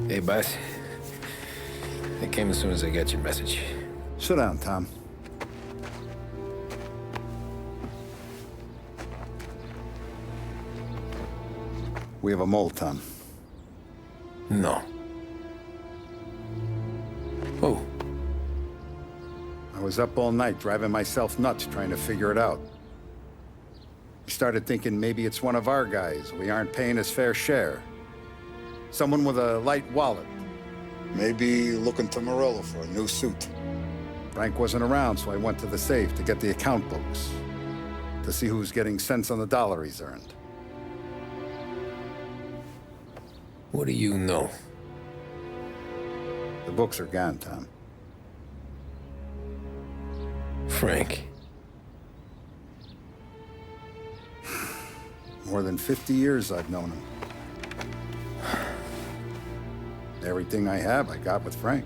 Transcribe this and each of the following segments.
Hey, boss. I came as soon as I got your message. Sit down, Tom. We have a mole, Tom. No. Oh. I was up all night driving myself nuts trying to figure it out. I started thinking maybe it's one of our guys. We aren't paying his fair share. Someone with a light wallet. Maybe looking to Morello for a new suit. Frank wasn't around, so I went to the safe to get the account books. To see who's getting cents on the dollar he's earned. What do you know? The books are gone, Tom. Frank. More than 50 years I've known him. Everything I have, I got with Frank.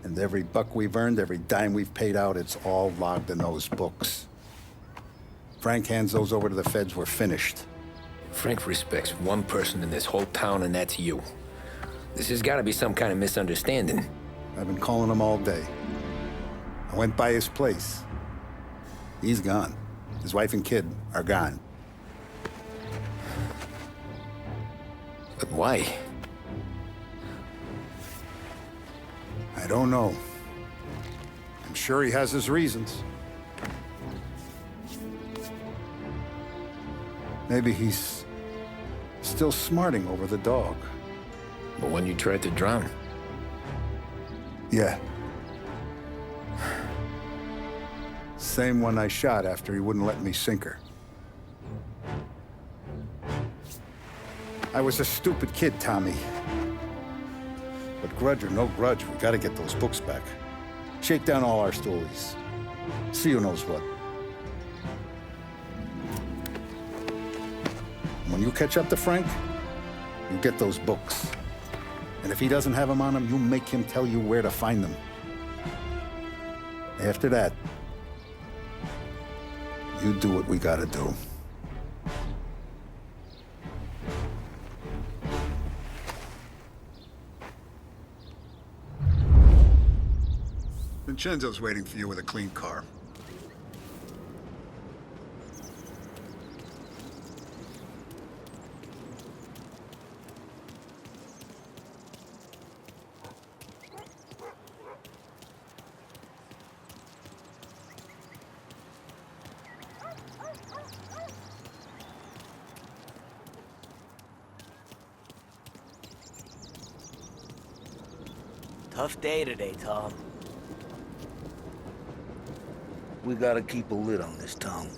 And every buck we've earned, every dime we've paid out, it's all logged in those books. Frank hands those over to the feds, we're finished. Frank respects one person in this whole town, and that's you. This has got to be some kind of misunderstanding. I've been calling him all day. I went by his place. He's gone. His wife and kid are gone. But why? I don't know. I'm sure he has his reasons. Maybe he's still smarting over the dog. But when you tried to drown? Yeah. Same one I shot after he wouldn't let me sink her. I was a stupid kid, Tommy. But grudge or no grudge, we gotta get those books back. Shake down all our stories. See who knows what. When you catch up to Frank, you get those books. And if he doesn't have them on him, you make him tell you where to find them. After that, you do what we gotta do. Vincenzo's waiting for you with a clean car. Tough day today, Tom. We gotta keep a lid on this town.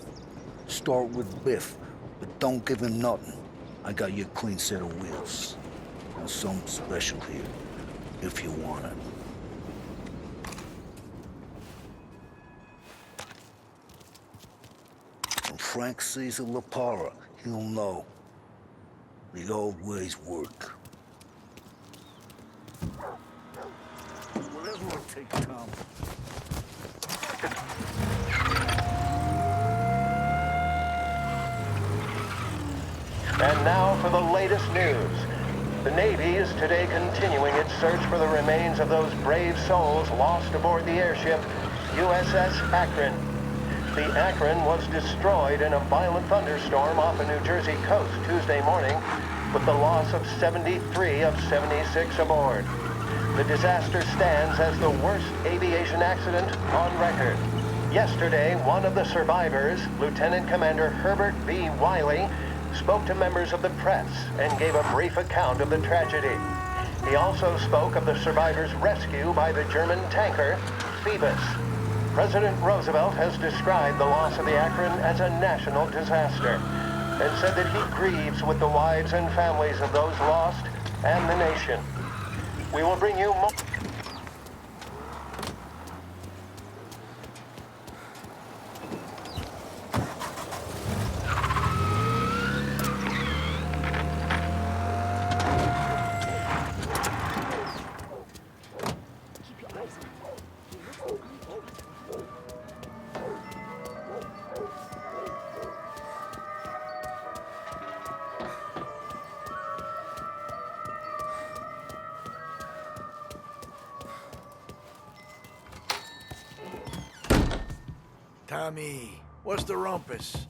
Start with Biff, but don't give him nothing. I got you a clean set of wheels. And something special here, if you want it. When Frank sees a La Parra, he'll know. The old ways work. Whatever it takes, Tom. And now for the latest news. The Navy is today continuing its search for the remains of those brave souls lost aboard the airship USS Akron. The Akron was destroyed in a violent thunderstorm off the New Jersey coast Tuesday morning, with the loss of 73 of 76 aboard. The disaster stands as the worst aviation accident on record. Yesterday, one of the survivors, Lieutenant Commander Herbert B. Wiley, spoke to members of the press and gave a brief account of the tragedy. He also spoke of the survivors' rescue by the German tanker, Phoebus. President Roosevelt has described the loss of the Akron as a national disaster and said that he grieves with the wives and families of those lost and the nation. We will bring you more. Tommy. What's the rumpus?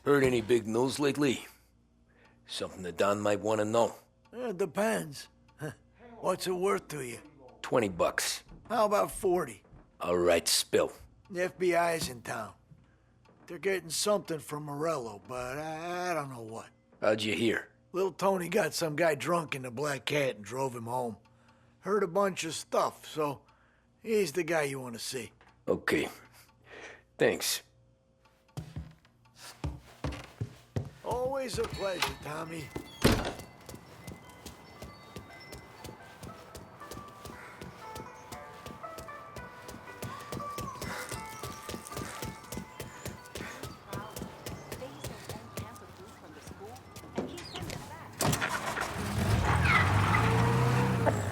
Heard any big news lately? Something that Don might want to know. It depends. What's it worth to you? $20. How about 40? All right, spill. The FBI's in town. They're getting something from Morello, but I don't know what. How'd you hear? Little Tony got some guy drunk in the Black Cat and drove him home. Heard a bunch of stuff, so he's the guy you want to see. Okay. Thanks. Always a pleasure, Tommy.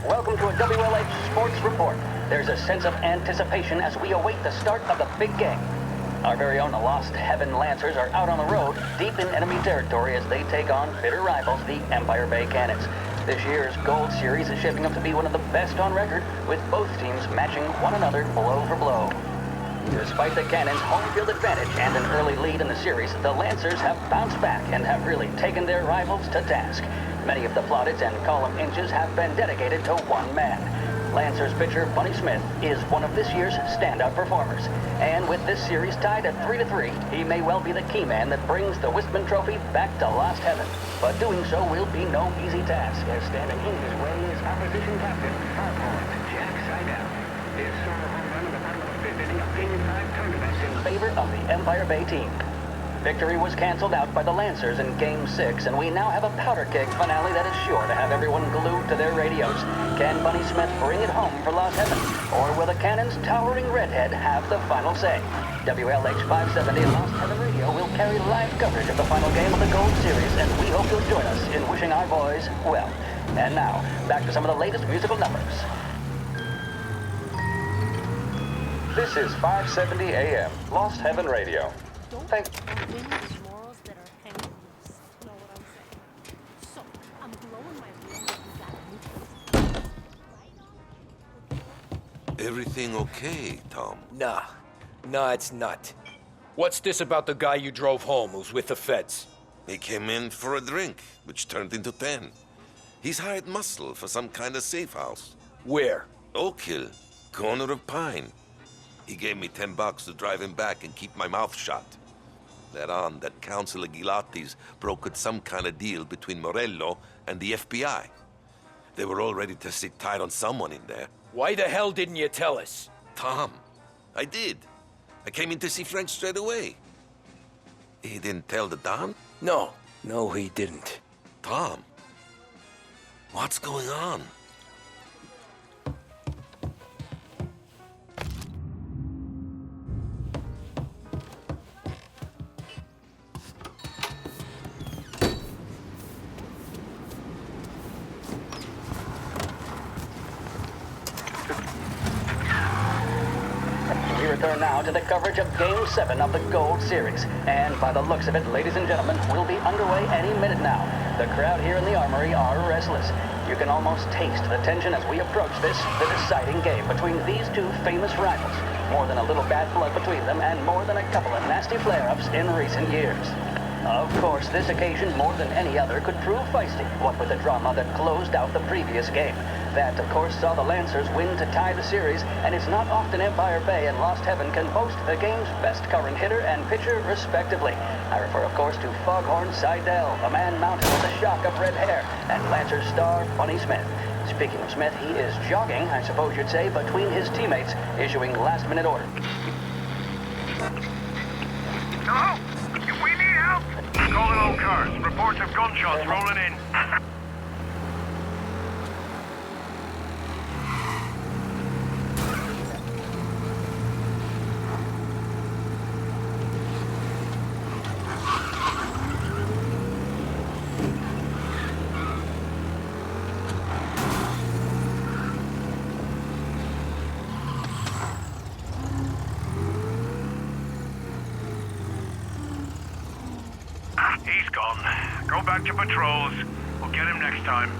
Welcome to a WLH Sports Report. There's a sense of anticipation as we await the start of the big game. Our very own Lost Heaven Lancers are out on the road, deep in enemy territory as they take on bitter rivals, the Empire Bay Cannons. This year's Gold Series is shaping up to be one of the best on record, with both teams matching one another blow for blow. Despite the Cannons' home field advantage and an early lead in the series, the Lancers have bounced back and have really taken their rivals to task. Many of the plaudits and column inches have been dedicated to one man. Lancers pitcher Bunny Smith is one of this year's standout performers. And with this series tied at 3-3, he may well be the key man that brings the Wistman Trophy back to Lost Heaven. But doing so will be no easy task, as standing in his way is opposition captain, Jack Seidel. His solo home run of the Battle of the Fifth Inning of Game 5 tournament in favor of the Empire Bay team. Victory was canceled out by the Lancers in Game 6, and we now have a powder keg finale that is sure to have everyone glued to their radios. Can Bunny Smith bring it home for Lost Heaven, or will the Cannon's towering redhead have the final say? WLH 570 Lost Heaven Radio will carry live coverage of the final game of the Gold Series, and we hope you'll join us in wishing our boys well. And now, back to some of the latest musical numbers. This is 570 AM, Lost Heaven Radio. Thank morals that are hanging loose. Know what I'm saying? So, I'm blowing my wheel that we got a new place. Everything okay, Tom? Nah, it's not. What's this about the guy you drove home who's with the feds? He came in for a drink, which turned into 10. He's hired muscle for some kind of safe house. Where? Oak Hill, corner of Pine. He gave me $10 to drive him back and keep my mouth shut. Later on, that Councilor Ghilatti's brokered some kind of deal between Morello and the FBI. They were all ready to sit tight on someone in there. Why the hell didn't you tell us? Tom, I did. I came in to see Frank straight away. He didn't tell the Don? No, he didn't. Tom, what's going on? We return now to the coverage of Game 7 of the Gold Series. And by the looks of it, ladies and gentlemen, we'll be underway any minute now. The crowd here in the Armory are restless. You can almost taste the tension as we approach the deciding game between these two famous rivals. More than a little bad blood between them, and more than a couple of nasty flare-ups in recent years. Of course, this occasion, more than any other, could prove feisty, what with the drama that closed out the previous game. That, of course, saw the Lancers win to tie the series, and it's not often Empire Bay and Lost Heaven can boast the game's best current hitter and pitcher, respectively. I refer, of course, to Foghorn Seidel, a man mounted with a shock of red hair, and Lancers star Bunny Smith. Speaking of Smith, he is jogging, I suppose you'd say, between his teammates, issuing last-minute orders. Hello? If we need help, calling all cars. Reports of gunshots rolling in. He's gone. Go back to patrols. We'll get him next time.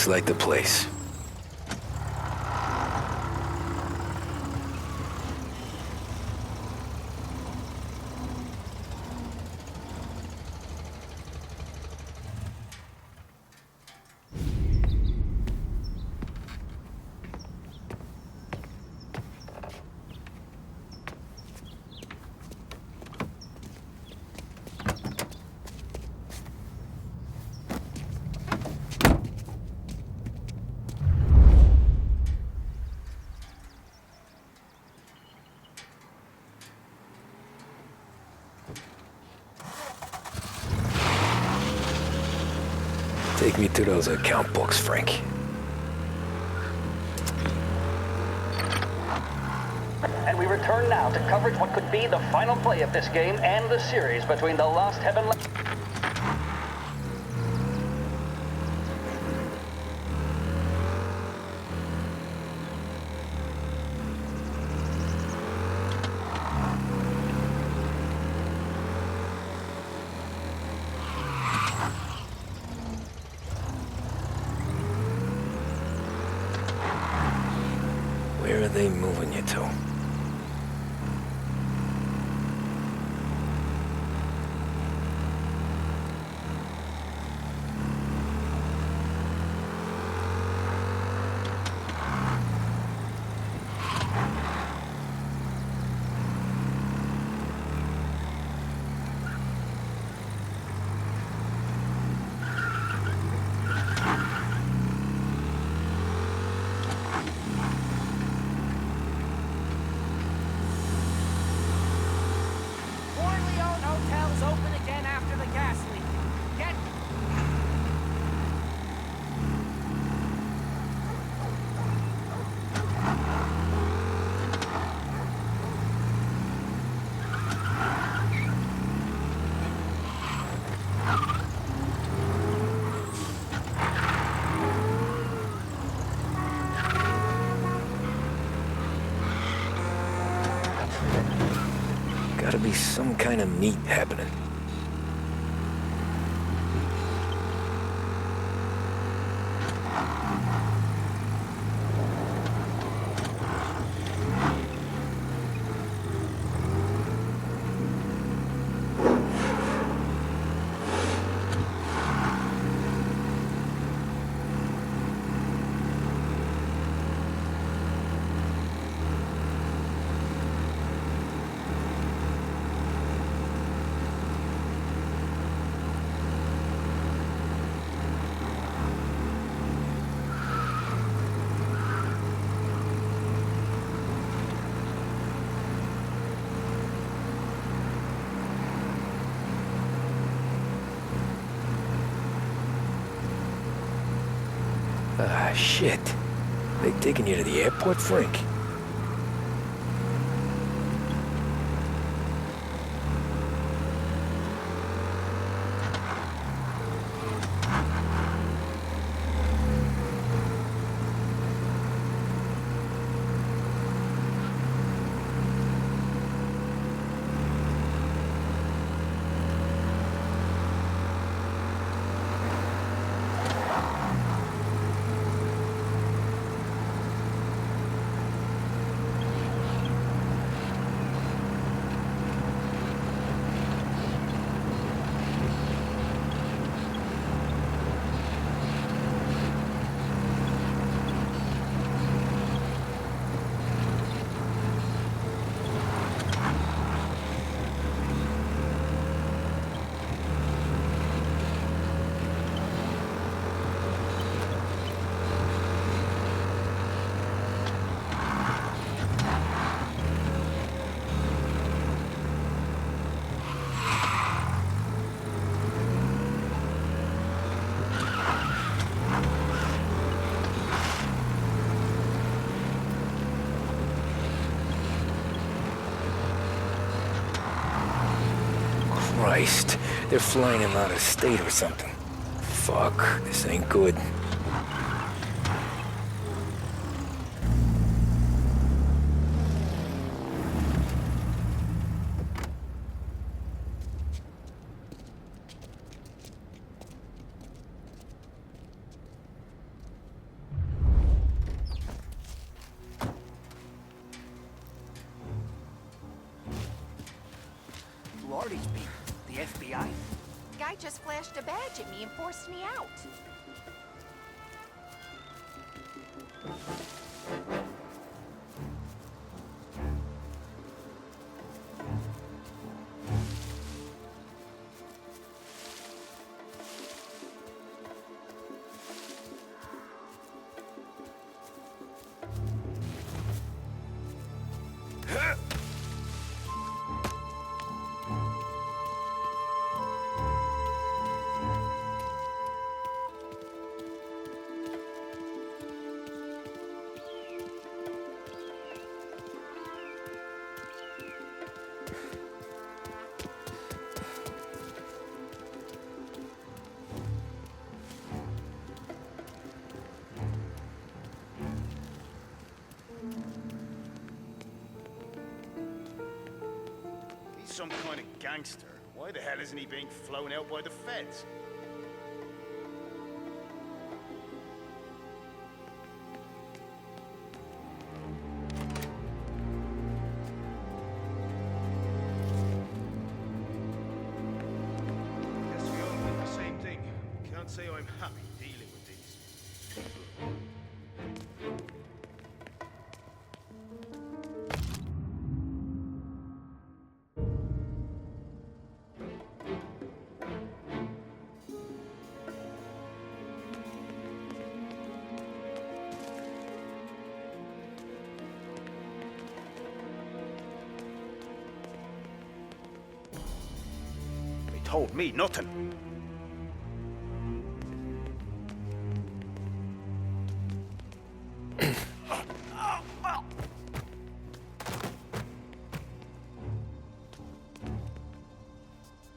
like the place. Take me to those account books, Frank. And we return now to coverage what could be the final play of this game and the series between the Lost Heaven... Where are they moving you to? Gotta be some kind of meat happening. Ah, shit. They taking you to the airport, Frank? Christ, they're flying him out of state or something. Fuck, this ain't good. Who are these people? The FBI? Guy just flashed a badge at me and forced me out. He's some kind of gangster. Why the hell isn't he being flown out by the feds? Guess we all think the same thing. Can't say I'm happy dealing with these. They told me nothing.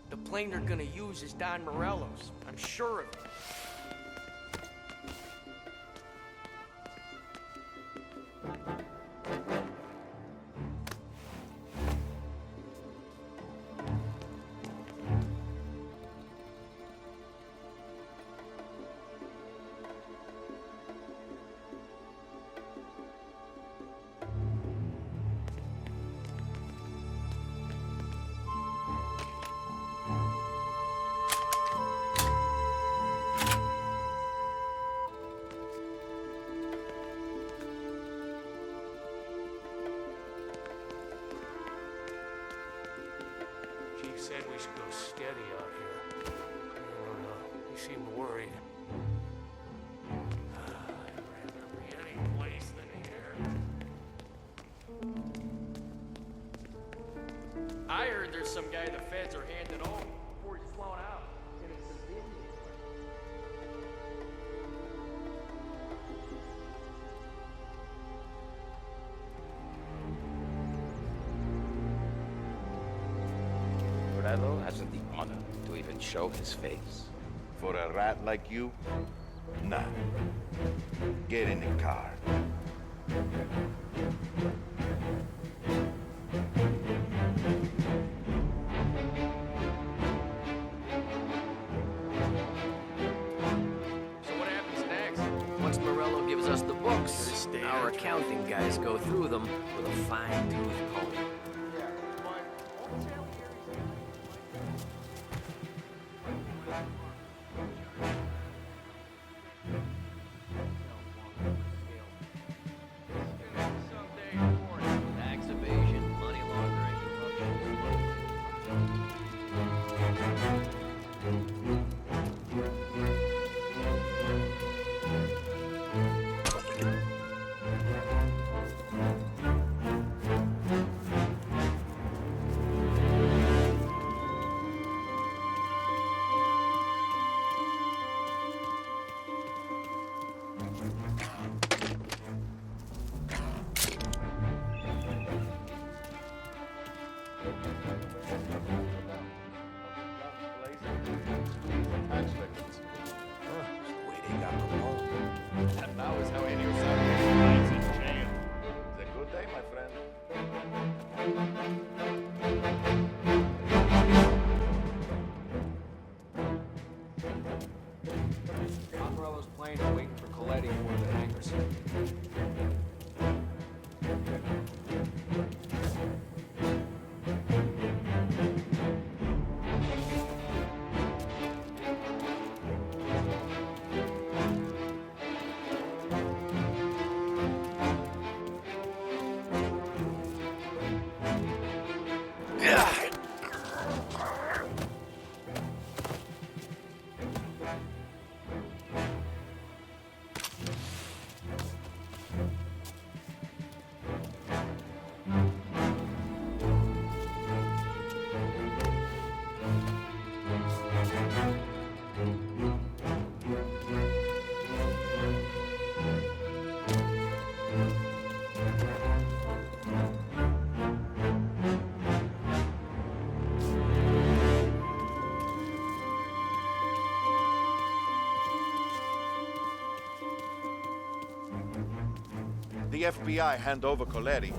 The plane they're gonna use is Don Morello's. I'm sure of it. Chief said we should go steady out here. I don't know. He seemed worried. I'd rather be any place than here. I heard there's some guy the feds are handing over before he's flown out. And it's a civilian. Morello hasn't the honor to even show his face. For a rat like you? Nah. Get in the car. So what happens next? Once Morello gives us the books, our accounting guys go through them with a fine-tooth comb. Tax evasion, money laundering, corruption. the FBI hand over Coletti.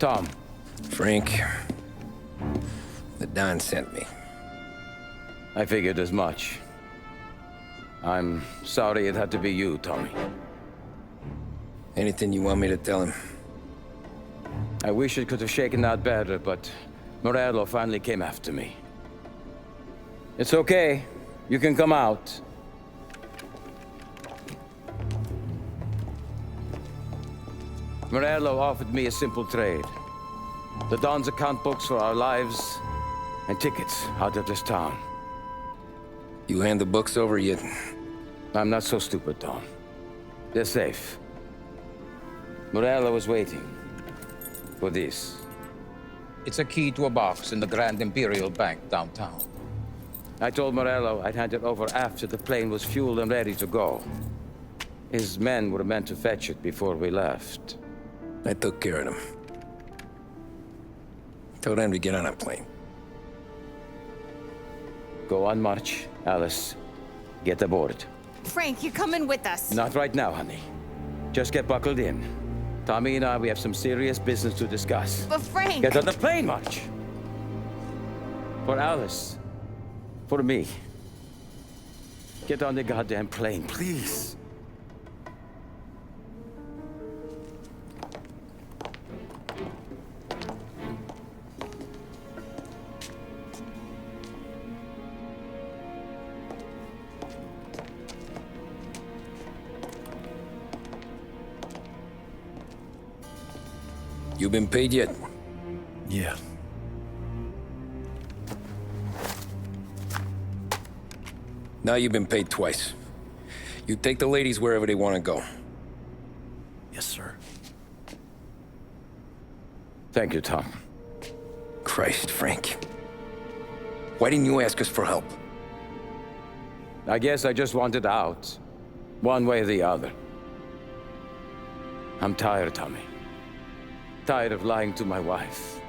Tom. Frank. The Don sent me. I figured as much. I'm sorry it had to be you, Tommy. Anything you want me to tell him? I wish it could have shaken out better, but Morello finally came after me. It's okay. You can come out. Morello offered me a simple trade. The Don's account books for our lives, and tickets out of this town. You hand the books over yet? I'm not so stupid, Tom. They're safe. Morello was waiting for this. It's a key to a box in the Grand Imperial Bank downtown. I told Morello I'd hand it over after the plane was fueled and ready to go. His men were meant to fetch it before we left. I took care of them. Told them to get on a plane. Go on, March. Alice, get aboard. Frank, you're coming with us. Not right now, honey. Just get buckled in. Tommy and I, we have some serious business to discuss. But Frank... Get on the plane, March! For Alice. For me. Get on the goddamn plane, please. You been paid yet? Yeah. Now you've been paid twice. You take the ladies wherever they want to go. Yes, sir. Thank you, Tom. Christ, Frank. Why didn't you ask us for help? I guess I just wanted out. One way or the other. I'm tired, Tommy. Tired of lying to my wife.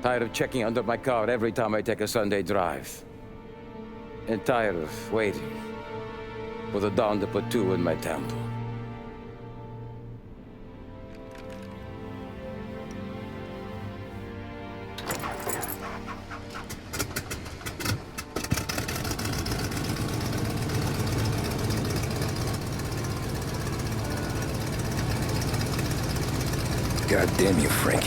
Tired of checking under my car every time I take a Sunday drive. And tired of waiting for the dawn to put two in my temple. God damn you, Frank.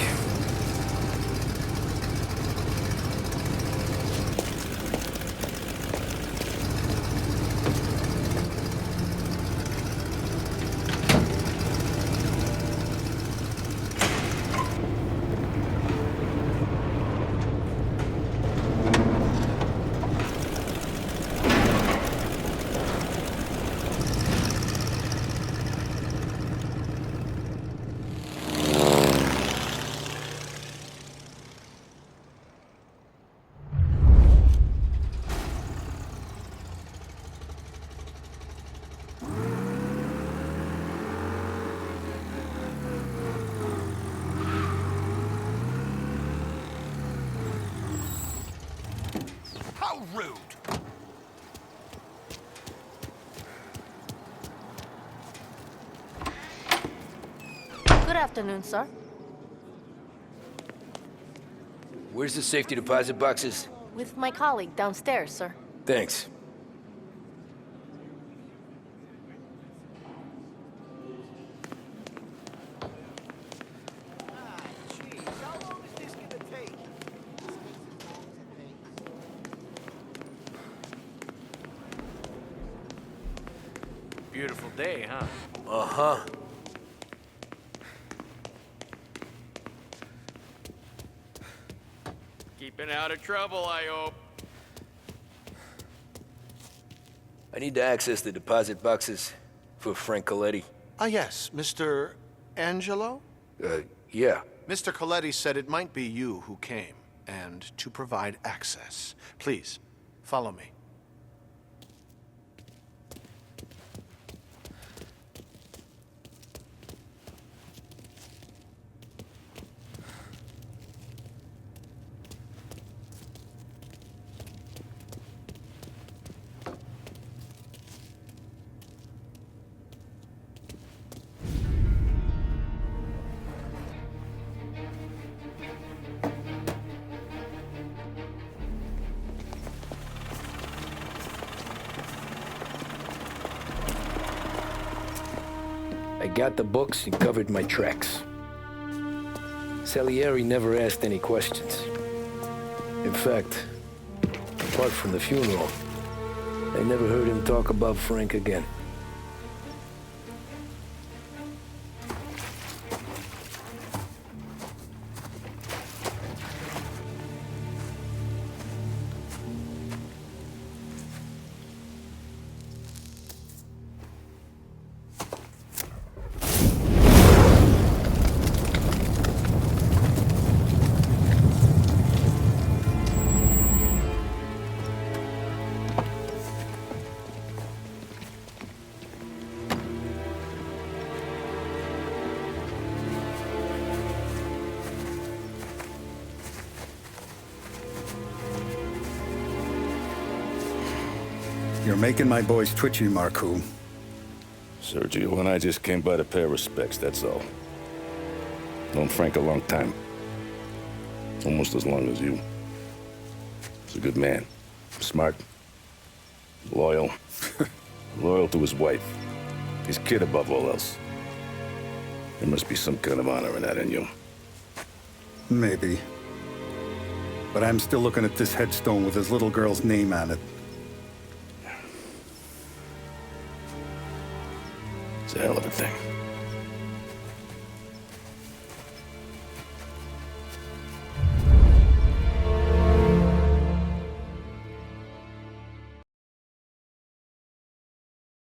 Rude. Good afternoon, sir. Where's the safety deposit boxes? With my colleague downstairs, sir. Thanks. Beautiful day, huh? Uh-huh. Keeping out of trouble, I hope. I need to access the deposit boxes for Frank Coletti. Ah, yes, Mr. Angelo? Yeah. Mr. Coletti said it might be you who came, and to provide access. Please, follow me. got the books and covered my tracks. Salieri never asked any questions. In fact, apart from the funeral, I never heard him talk about Frank again. You're making my boys twitchy, Marku. Sergio and I just came by to pay our respects, that's all. Known Frank a long time. Almost as long as you. He's a good man. Smart. Loyal. Loyal to his wife. His kid above all else. There must be some kind of honor in that in you. Maybe. But I'm still looking at this headstone with his little girl's name on it. It's a hell of a thing.